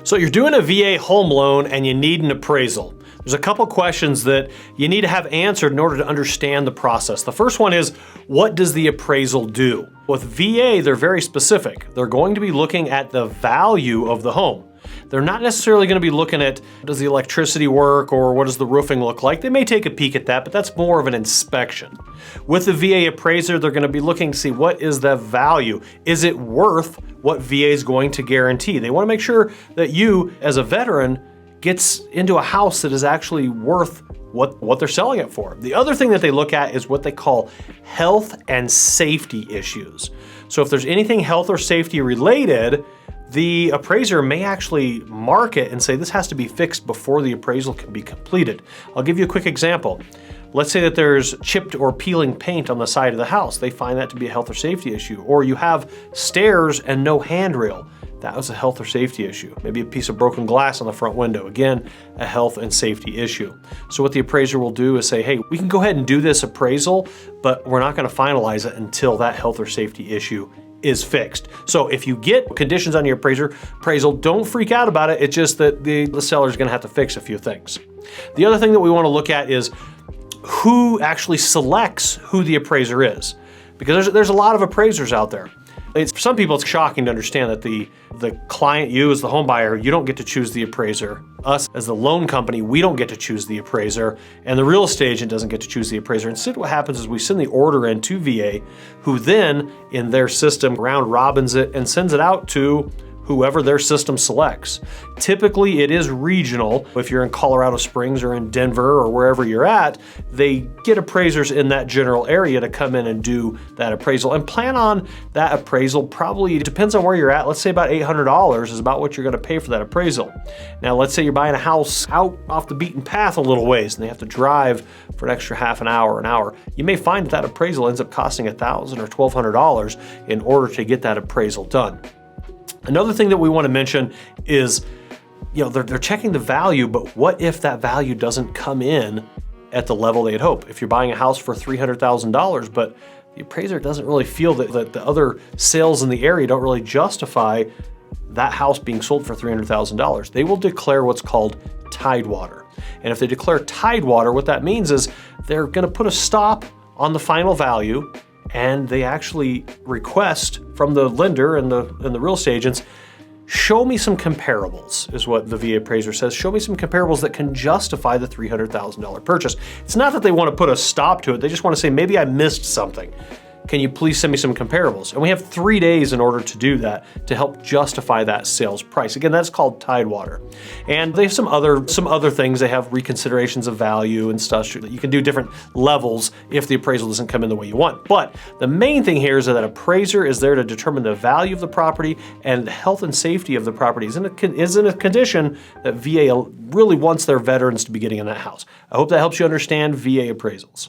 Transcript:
So you're doing a VA home loan and you need an appraisal. There's a couple questions that you need to have answered in order to understand the process. The first one is, what does the appraisal do? With VA, they're very specific. They're going to be looking at the value of the home. They're not necessarily going to be looking at, does the electricity work or what does the roofing look like? They may take a peek at that, but that's more of an inspection. With the VA appraiser, they're going to be looking to see what is the value. Is it worth what VA is going to guarantee? They want to make sure that you, as a veteran, gets into a house that is actually worth what they're selling it for. The other thing that they look at is what they call health and safety issues. So if there's anything health or safety related, the appraiser may actually mark it and say this has to be fixed before the appraisal can be completed. I'll give you a quick example. Let's say that there's chipped or peeling paint on the side of the house. They find that to be a health or safety issue. Or you have stairs and no handrail. That was a health or safety issue. Maybe a piece of broken glass on the front window. Again, a health and safety issue. So what the appraiser will do is say, hey, we can go ahead and do this appraisal, but we're not going to finalize it until that health or safety issue is fixed. So if you get conditions on your appraisal, don't freak out about it. It's just that the seller is going to have to fix a few things. The other thing that we want to look at is who actually selects who the appraiser is. Because there's a lot of appraisers out there. For some people, it's shocking to understand that the client, you as the home buyer, you don't get to choose the appraiser. Us as the loan company, we don't get to choose the appraiser. And the real estate agent doesn't get to choose the appraiser. Instead, what happens is we send the order in to VA, who then, in their system, round robins it and sends it out to whoever their system selects. Typically, it is regional. If you're in Colorado Springs or in Denver or wherever you're at, they get appraisers in that general area to come in and do that appraisal. And plan on that appraisal, probably, it depends on where you're at. Let's say about $800 is about what you're gonna pay for that appraisal. Now, let's say you're buying a house out off the beaten path a little ways and they have to drive for an extra half an hour. You may find that appraisal ends up costing $1,000 or $1,200 in order to get that appraisal done. Another thing that we want to mention is, they're checking the value, but what if that value doesn't come in at the level they'd hope? If you're buying a house for $300,000, but the appraiser doesn't really feel that the other sales in the area don't really justify that house being sold for $300,000, they will declare what's called tidewater. And if they declare tidewater, what that means is they're going to put a stop on the final value, and they actually request from the lender and the real estate agents, show me some comparables, is what the VA appraiser says. Show me some comparables that can justify the $300,000 purchase. It's not that they want to put a stop to it. They just want to say, maybe I missed something. Can you please send me some comparables? And we have 3 days in order to do that to help justify that sales price. Again, that's called tidewater. And they have some other things. They have reconsiderations of value and stuff that you can do different levels if the appraisal doesn't come in the way you want. But the main thing here is that appraiser is there to determine the value of the property, and the health and safety of the property is in a condition that VA really wants their veterans to be getting in that house. I hope that helps you understand VA appraisals.